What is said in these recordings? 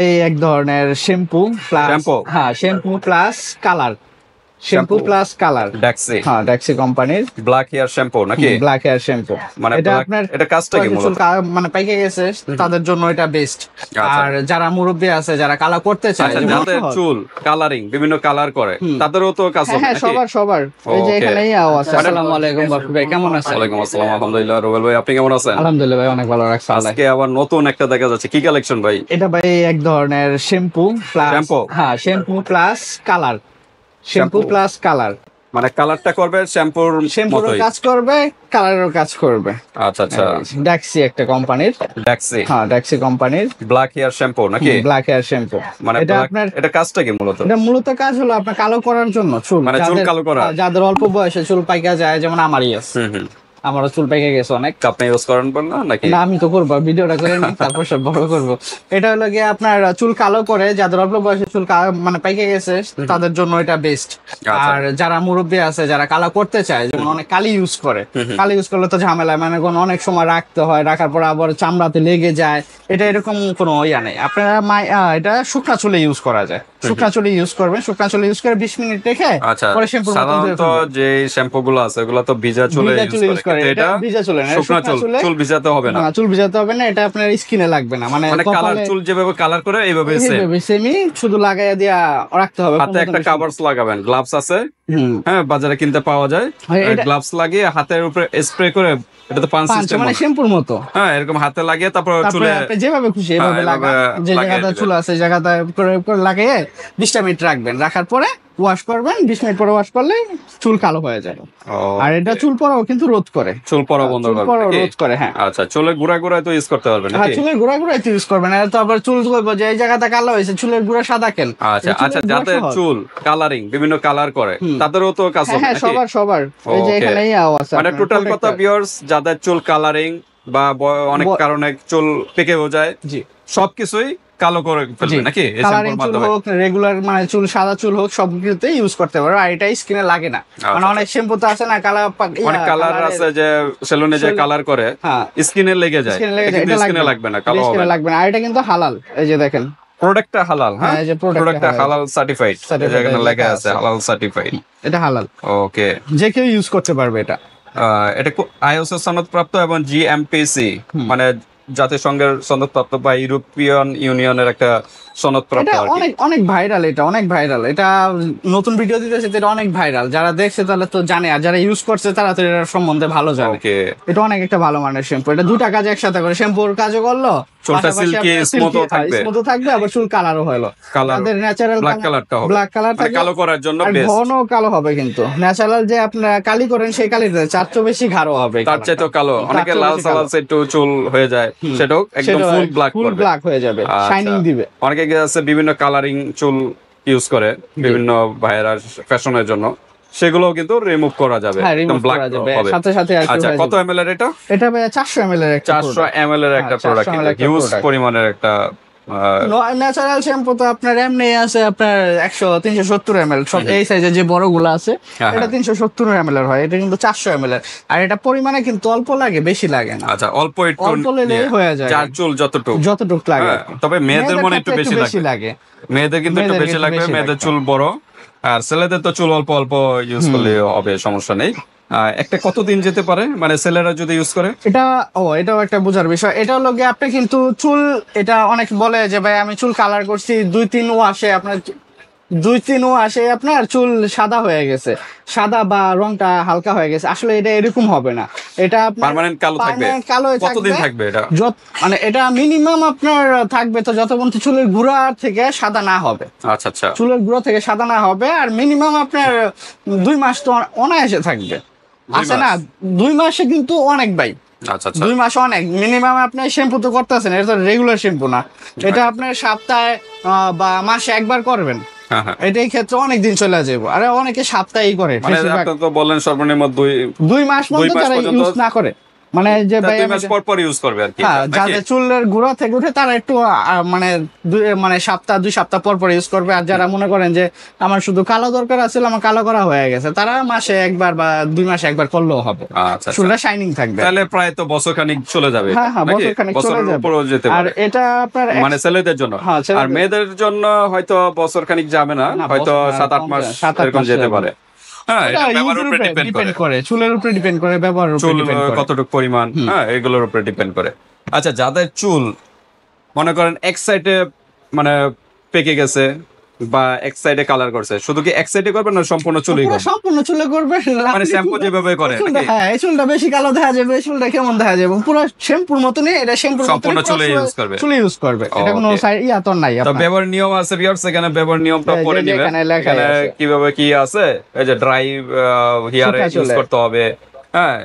এই এক ধরনের shampoo plus shampoo plus colour ড্যাক্সি হ্যাঁ ড্যাক্সি কোম্পানির ব্ল্যাক হেয়ার শ্যাম্পু নাকি ব্ল্যাক হেয়ার শ্যাম্পু। মানে এটা আপনার এটা কাজটা কি মূলত? মানে পাইকে গেছে তাদের জন্য এটা বেস্ট। আর যারা মুরব্বী আছে যারা কালার করতে চায়, যাদের চুল কালারিং বিভিন্ন কালার করে তাদেরও তো কাজ হবে হ্যাঁ সবার এই যে এখানেই আছে। আসসালামু আলাইকুম বাপু ভাই, কেমন আছেন? ওয়ালাইকুম আসসালাম, আলহামদুলিল্লাহ। রুবেল ভাই আপনি কেমন আছেন? আলহামদুলিল্লাহ ভাই, অনেক ভালো রাখছেন। আজকে আবার নতুন একটা দেখা যাচ্ছে, কি কালেকশন ভাই? এটা ভাই এক ধরনের শ্যাম্পু প্লাস কালার মানে কালারটা করবে শ্যাম্পুর মতোই, কাজ করবে, কালারেরও কাজ করবে। আচ্ছা আচ্ছা, ড্যাক্সি একটা কোম্পানির, ড্যাক্সি কোম্পানির ব্ল্যাক হেয়ার শ্যাম্পু নাকি? Black hair shampoo. মানে এটা কাজটা কি মূলত? এটা মূলত কাজ হলো আপনার কালো করার জন্য, চুল মানে চুল কালো করা, যাদের অল্প বয়সে চুল পাইকা যায়, যেমন আমারই আছে। আমারও চুল পেকে গেছে অনেক। আপনি ইউজ করেন না নাকি? না, আমি তো করবো, ভিডিওটা করে নিই তারপর সব বড় করবো। এটা হলো গিয়ে আপনার চুল কালো করে, যাদের অল্প বয়সে চুল মানে পেকে গেছে তাদের জন্য এটা বেস্ট। আর যারা মুরব্বী আছে যারা কালো করতে চায়, যেমন অনেক কালি ইউজ করে, কালি ইউজ করলে তো ঝামেলা, মানে অনেক সময় রাখতে হয়, রাখার পর আবার চামড়াতে লেগে যায়, এটা এরকম কোনো ইয়া নেই। আপনারা এটা শুকনা চুলে ইউজ করা যায়, শুকনা চুলে ইউজ করবেন, শুকনা চুলে ইউজ করে 20 মিনিট রেখে পরে শ্যাম্পু। সাধারণত যে শ্যাম্পু গুলো আছে ওগুলো তো ভিজা চুলে ইউজ করে, এটা ভিজা চুলে না, শুকনা চুল ভিজাতে হবে না, চুল ভিজাতে হবে না, এটা আপনার স্কিনে লাগবে না। মানে কালার চুল যেভাবে কালার করে এইভাবে সেমই, শুধু লাগাইয়া দিয়া রাখতে হবে। হাতে একটা কভারস লাগাবেন, গ্লাভস আছে, হ্যাঁ বাজারে কিনতে পাওয়া যায়, গ্লাভস লাগিয়ে হাতের উপরে স্প্রে করে, এটা তো পাঁচ সিস্টেম, মানে শ্যাম্পুর মতো, হ্যাঁ এরকম হাতে লাগিয়ে তারপর চুলে যেভাবে খুশি এভাবে লাগান, যে জায়গাটা চুল আছে সেই জায়গাটা করে লাগিয়ে 20টা মিনিট রাখবেন, রাখার পরে ওয়াশ করবেন। 20 মিনিট পরে ওয়াশ করলে চুল কালো হয়ে যায়। আর এটা চুল পড়াও কিন্তু রোধ করে, চুল পড়া বন্ধ করে। হ্যাঁ আচ্ছা, চুলের গোড়ায় তো ইউজ করতে পারবেন নাকি? চুলের গোড়ায় তো ইউজ করবেন, আর তো আবার চুল করবো যে এই জায়গাটা কালো হয়েছে, চুলের গোড়া সাদা কেন? আচ্ছা, যাদের চুল কালারিং বিভিন্ন কালার করে তাদেরও তো কাজ হবে নাকি? সবার এই যে এখানেই আছে। মানে টোটাল কথা ভিউয়ার্স, যাদের চুল কালারিং বা অনেক কারণে চুল পেকেও যায়, জি সবকিছুই কালো করে ফেলবে নাকি? কালারিং চুল হোক, রেগুলার মানে চুল সাদা চুল হোক, সবকিছুতে ইউজ করতে পারো। আর এটা স্কিনে লাগে না, মানে অনেক শ্যাম্পু তো আছে না অনেক কালার আছে যে সেলুনে যে কালার করে স্কিনে লেগে যায়, এটা স্কিনে লাগবে না, কালো হবে না। আর এটা কিন্তু হালাল, এই যে দেখেন প্রোডাক্টটা হালাল, হ্যাঁ এই যে প্রোডাক্টটা হালাল সার্টিফাইড, এখানে লেখা আছে হালাল সার্টিফাইড, এটা হালাল। ওকে, যে কেউ ইউজ করতে পারবে এটা। এটা আইএসও সনদপ্রাপ্ত এবং জিএমপিসি মানে জাতিসংঘের সনদপ্রাপ্ত বা ইউরোপিয়ান ইউনিয়নের একটা সনদপ্রাপ্ত। অনেক ভাইরাল, এটা অনেক ভাইরাল। এটা নতুন ভিডিও দিতেছে, এটা অনেক ভাইরাল। যারা দেখছে তাহলে তো জানে, আর যারা ইউজ করছে তারা তো এর সম্বন্ধে ভালো জানে। এটা অনেক একটা ভালো মানের শ্যাম্পু। এটা দুটা কাজ একসাথে করে, শ্যাম্পুর কাজও করলো, চুলটা সিল্কি স্মুথও থাকবে, আবার চুল কালারও হলো। তাদের ন্যাচারাল ব্ল্যাক কালারটা হবে, ব্ল্যাক কালার মানে কালো করার জন্য বেস্ট। ঘন কালো হবে, কিন্তু ন্যাচারাল যে আপনারা কালি করেন সেই কালিতে চার চেয়ে বেশি গাঢ় হবে, তার চেয়ে তো কালো। অনেকে লাল সালাল একটু চুল হয়ে যায়, সেটাও একদম ফুল ব্ল্যাক হয়ে যাবে, শাইনিং দিবে। অনেকে আছে বিভিন্ন কালারিং চুল ইউজ করে বিভিন্ন ভাইয়েরা ফ্যাশনের জন্য, সেগুলো কিন্তু রিমুভ করা যাবে, একদম ব্ল্যাক হবে সাথে সাথে। আচ্ছা, কত ml এর এটা? এটা 400 ml এর একটা 400 ml এর একটা প্রোডাক্ট, হিউজ পরিমাণের একটা ন্যাচারাল শ্যাম্পু। তো আপনার এমনি আছে আপনার 370 ml, সব এই সাইজের যে বড়গুলো আছে, এটা 370 ml এর হয়। এটা কিন্তু 400 ml এর, আর এটা পরিমাণে কিন্তু অল্প লাগে, বেশি লাগে না। আচ্ছা, অল্প হয়ে যায়, যার চুল যতটুকু লাগে। তবে মেয়েদের মনে একটু বেশি লাগে, মেয়েদের কিন্তু একটু বেশি লাগবে, মেয়েদের চুল বড়। আর ছেলেদের তো চুল অল্প অল্প ইউজ করলে হবে, সমস্যা নেই। একটা কতদিন যেতে পারে মানে ছেলেরা যদি ইউজ করে? এটাও একটা বোঝার বিষয়। এটা হলো গিয়ে আপনি কিন্তু চুল, এটা অনেক বলে যে ভাই আমি চুল কালার করছি 2-3 ওয়াশে আপনার চুল সাদা হয়ে গেছে, সাদা বা রংটা হালকা হয়ে গেছে। আসলে এটা এরকম হবে না, এটা পার্মানেন্ট কালো থাকবে। কতদিন থাকবে এটা? মানে এটা মিনিমাম আপনার থাকবে তো যত পর্যন্ত চুলের গুঁড়া থেকে সাদা না হবে। আচ্ছা আচ্ছা, চুলের গুঁড়া থেকে সাদা না হবে। আর মিনিমাম আপনার 2 মাস তো অনায়াসে থাকবে, আছে না? 2 মাসে কিন্তু অনেক ভাই। আচ্ছা, 2 মাস অনেক। মিনিমাম আপনি শ্যাম্পু তো করতেছেন, এটা তো রেগুলার শ্যাম্পু না, এটা আপনার সপ্তাহে বা মাসে একবার করবেন, এটাই ক্ষেত্রে অনেক দিন চলে যাবে। আরে অনেকে সপ্তাহেই করে, মানে আপনি তো বললেন সর্বনিম্ন 2 মাস পর্যন্ত যারা ইউজ না করে, মানে যে ভাই 2 মাস পর পর ইউজ করবে আর কি, হ্যাঁ, নাকি? যাদের চুলের গোড়া থেকে উঠে তারা একটু মানে মানে 2 সপ্তাহ পর পর ইউজ করবে। আর যারা মনে করেন যে আমার শুধু কালো দরকার আছে, আমার কালো করা হয়ে গেছে, তারা মাসে একবার বা 2 মাসে একবার করলেও হবে, আচ্ছা, চুলটা শাইনিং থাকবে। তাহলে প্রায় তো বছর খানিক চলে যাবে, হ্যাঁ হ্যাঁ, নাকি? বছর খানিক চলে বছরের যাবে। উপরও যেতে আর পারে, এটা আপনার মানে ছেলেদের জন্য। হ্যাঁ, ছেলেদের- আর মেয়েদের জন্য হয়তো বছর খানিক যাবে না, না, হয়তো বছর- 7-8 মাস 7-8 এরকম মাস যেতে যাবে। পারে। হ্যাঁ, এটা এটা ব্যবহারের ইউজের উপরে উপরে ডিপেন্ড ডিপেন্ড করে, করে, চুলের উপরে ডিপেন্ড করে, ব্যবহারের উপরে চুল ডিপেন্ড করে। কতটুকু পরিমাণ, হ্যাঁ, এগুলোর উপরে ডিপেন্ড করে। আচ্ছা, যাদের চুল মনে করেন এক সাইডে মানে পেকে গেছে বা এক সাইডে কালার করছে, শুধু কি এক সাইডে করবে না সম্পূর্ণ চুলই পুরো করবে? সম্পূর্ণ চুলে করবে, মানে শ্যাম্পু যেভাবে করে, এই চুলটা, নাকি? হ্যাঁ, এই চুলটা বেশি কালো দেখা যাবে, এই চুলটা কেমন দেখা যাবে, পুরো শ্যাম্পুর মতনই এটা, শ্যাম্পুর সম্পূর্ণ চুলে use করবে। চুলে ইউজ করবে, এটা কোনো Okay. ইয়া তো নাই তো আপনার। ব্যবহার নিয়ম আছে ভিউয়ার্স, এখানে ব্যবহার নিয়মটা এই যে পড়ে নিবেন। এখানে লেখাই এখানে আছে। কিভাবে কি আছে, এই যে ড্রাই হেয়ারে শুকা ইউজ চুলে। করতে হবে। হ্যাঁ,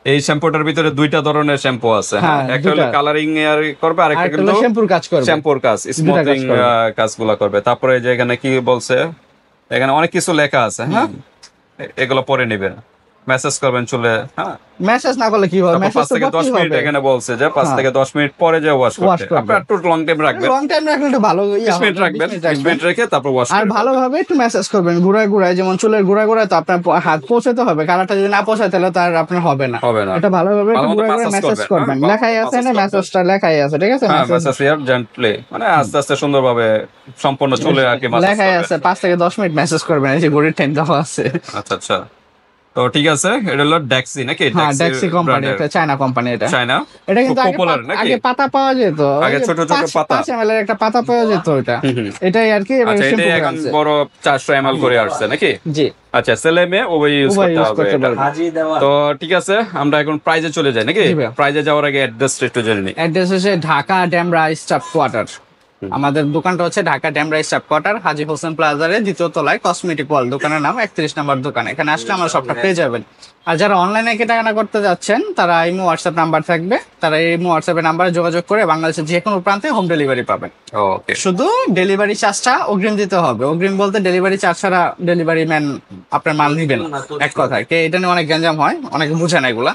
এই শ্যাম্পুটার ভিতরে 2টা ধরনের শ্যাম্পু আছে, হ্যাঁ, হ্যাঁ, একটা হলো দুইটা। কালারিং এর করবে, আর আর একটা একটা কিন্তু হলো শ্যাম্পুর কাজ করবে। শ্যাম্পুর কাজ, স্মুথিং কাজ করবে। কাজগুলো করবে। তারপরে যে এখানে কি বলছে, এখানে অনেক কিছু লেখা আছে, হ্যাঁ, এগুলো পড়ে নেবেন, মেসেজ করবেন চুলে, হ্যাঁ। মেসেজ না করলে কি হবে, তারপর 5 থেকে 10 মিনিট এখানে বলছে যে 5 থেকে 10 মিনিট পরে যে ওয়াশ করতে, করবে। আপনি একটু লং টাইম রাখবেন, লং টাইম রাখলে একটু ভালো 20 মিনিট রাখবেন, 20 মিনিট রেখে তারপর ওয়াশ আর করবেন। ভালোভাবে একটু মেসেজ করবেন, ঘুরায় ঘুরায়, যেমন চুলের ঘুরায় ঘুরায় তো আপনার হাত পৌঁছাতে হবে, কালারটা যদি না পৌঁছায় তাহলে তার আপনার হবে না। হবে না। এটা ভালোভাবে একটু ভালোমতো ঘুরায় ঘুরায় massage মেসেজ করবেন, করবেন, হ্যাঁ, লেখাই আছে না, massage করবেন। মেসেজটা লেখাই আছে, ঠিক আছে? হ্যাঁ, message মেসেজ হিয়ার জেন্টলি, মানে আস্তে আস্তে সুন্দরভাবে সম্পূর্ণ চুলে আর কি মাসাজ লেখাই করবেন। আছে, 5 থেকে 10 মিনিট মেসেজ করবেন, এই যে ঘড়ির টাইম দেওয়া আছে। আচ্ছা আচ্ছা, তো ঠিক আছে, এটা হলো ড্যাক্সি, নাকি? হ্যাঁ, ডেক্সি কোম্পানি, এটা চায়না কোম্পানি। এটা চায়না, এটা কিন্তু আগে পপুলার, নাকি? আগে পাতা পাওয়া যেত, আগে ছোট ছোট পাতা। 5 ml এর একটা পাতা পাওয়া যেত, এটা এটাই আর কি। এবার আচ্ছা, এটা শ্যাম্পু এখন আছে। বড় 400 ml করে আসছে, নাকি? জি, আচ্ছা, ছেলে মেয়ে উভয় ইউজ উভয় করতে use হবে করতে এটা। পারবে। তো ঠিক আছে, আমরা এখন প্রাইজে চলে যাই, নাকি? জি ভাইয়া। প্রাইজে যাওয়ার আগে অ্যাড্রেসটা একটু জেনে নিই। অ্যাড্রেস হচ্ছে ঢাকা ড্যামরা স্টাফ কোয়ার্টার। আমাদের দোকানটা হচ্ছে ঢাকা ড্যামরা স্টাফ কোয়ার্টার, হাজী হোসেন প্লাজারে 2য় তলায়, কসমেটিক ওয়ার্ল্ড, দোকানের নাম 31 নম্বর দোকান। এখানে আসলে আমার সবটা পেয়ে যাবেন। আর যারা অনলাইনে কেনাকাটা করতে যাচ্ছেন, তারা ইমো হোয়াটসঅ্যাপ নাম্বার থাকবে, তারা এই ইমো হোয়াটসঅ্যাপের নাম্বারে যোগাযোগ করে বাংলাদেশের যে কোনো প্রান্তে হোম ডেলিভারি পাবেন। ওকে, শুধু ডেলিভারি চার্জটা অগ্রিম দিতে হবে। অগ্রিম বলতে ডেলিভারি চার্জ ছাড়া ডেলিভারি ম্যান আপনার মাল নিবেন না, এক কথায়। এটা নিয়ে অনেক গ্যাঞ্জাম হয়, অনেকে বুঝে না এগুলা।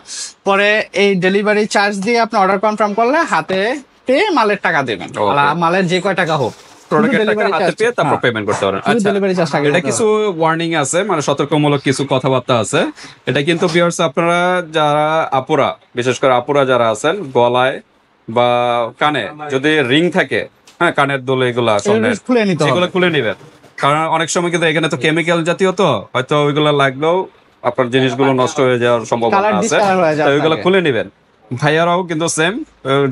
পরে এই ডেলিভারি চার্জ দিয়ে আপনি অর্ডার কনফার্ম করলে হাতে পেয়ে মালের টাকা দেবেন, Okay. মালের যে কয় টাকা হোক, প্রোডাক্টের টাকা delivery হাতে charge- পেয়ে তারপর হ্যাঁ। পেমেন্ট করতে পারেন। শুধু আচ্ছা, delivery charge টাকা এটা দিতে কিছু ওয়ার্নিং আছে, মানে সতর্কমূলক কিছু কথাবার্তা আছে। এটা কিন্তু ভিউয়ার্স, আপনারা যারা আপুরা, বিশেষ করে আপুরা যারা আছেন, গলায় বা কানে যদি রিং থাকে, হ্যাঁ, কানের দুল, এগুলা স্বর্ণের, খুলে নিতে হবে। সেগুলো খুলে নেবেন। কারণ অনেক সময় কিন্তু এখানে তো কেমিক্যাল জাতীয়, তো হয়তো ওইগুলো লাগলেও আপনার জিনিসগুলো নষ্ট হয়ে যাওয়ার সম্ভাবনা Colour আছে, discolor হয়ে যাওয়ার তো ওইগুলো থাকে। খুলে নেবেন। ভাইয়ারাও কিন্তু সেম,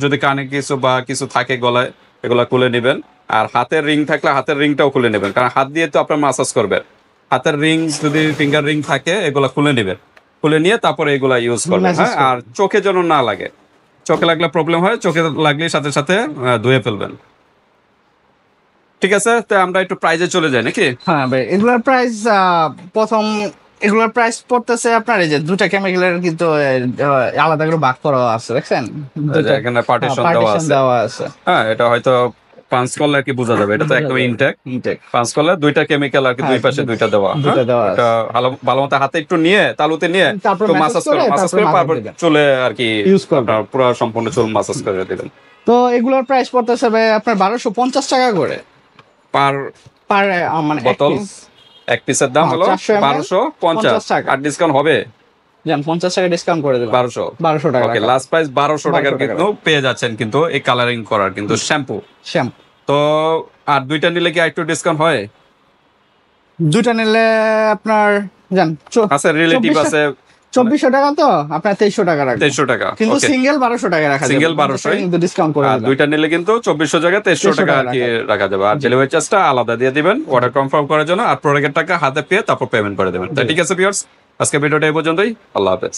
যদি কানে কিছু বা কিছু থাকে গলায়, এগুলা খুলে নেবেন। আর হাতের রিং থাকলে হাতের রিংটাও খুলে নেবেন, কারণ হাত দিয়ে তো আপনার মাসাজ করবেন। হাতের রিং যদি ফিঙ্গার রিং থাকে, এগুলা খুলে নেবেন, খুলে নিয়ে তারপরে এগুলা ইউজ করবেন, Massage হ্যাঁ। আর চোখে যেন না লাগে, চোখে লাগলে প্রবলেম হয়, চোখে লাগলে সাথে সাথে ধুয়ে ফেলবেন। ঠিক আছে, তো আমরা একটু প্রাইজে চলে যাই, নাকি? হ্যাঁ ভাই, এগুলোর প্রাইস প্রথম এগুলোর প্রাইস পড়তেছে আপনার, এই যে 2টা কেমিক্যালের কিন্তু আলাদা করে ভাগ করা আছে, দেখছেন? এখানে পার্টিশন দেওয়া partition আছে, দেওয়া আছে। হ্যাঁ। এটা হয়তো পাঁচ করলে আর কি বোঝা যাবে, এটা তো একদম ইনটেক। পাঁচ করলে 2টা কেমিক্যাল আর কি, দুই পাশে 2টা দেওয়া, দুইটা দেওয়া আছে। এটা ভালো মতো হাতে একটু নিয়ে, তালুতে নিয়ে তারপর একটু massage মাসাজ করে, করে, মাসাজ তারপর করে মাথা তারপর দিবেন। চুলে আর কি Use করবেন। আপনার পুরো সম্পূর্ণ চুল মাসাজ করে দিবেন। তো এগুলোর প্রাইস পড়তেছে ভাই আপনার 1250 টাকা করে পার পার, মানে বোতল, এক পিসের দাম হলো 400 ml 1250 টাকা। আর ডিসকাউন্ট হবে জান 50 টাকা ডিসকাউন্ট করে দেবেন। 1200 টাকা ওকে, রাখা। লাস্ট প্রাইস 1200 টাকার 1200 টাকা। কিন্তু পেয়ে যাচ্ছেন কিন্তু এই কালারিং করার কিন্তু শ্যাম্পু। শ্যাম্পু তো আর 2টা নিলে কি একটু ডিসকাউন্ট হয়? 2টা নিলে আপনার জান আছে, রিলেটিভ আছে, 2400 টাকা, তো আপনার 2300 টাকা রাখবেন। 2300 টাকা, কিন্তু ওকে। সিঙ্গেল 1200 টাকা রাখা যাবে। সিঙ্গেল 50 টাকা 1200 কিন্তু ডিসকাউন্ট করে আর দেবেন। 2টা নিলে কিন্তু 2400 জায়গায় 2300 টাকা আর কি রাখা যাবে। আর ডেলিভারি চার্জটা আলাদা দিয়ে দিবেন অর্ডার কনফার্ম করার জন্য, আর প্রোডাক্টের টাকা হাতে পেয়ে তারপর পেমেন্ট করে দেবেন। তাই ঠিক আছে ভিউয়ার্স, আজকে ভিডিওটা এই পর্যন্তই। আল্লাহ হাফেজ।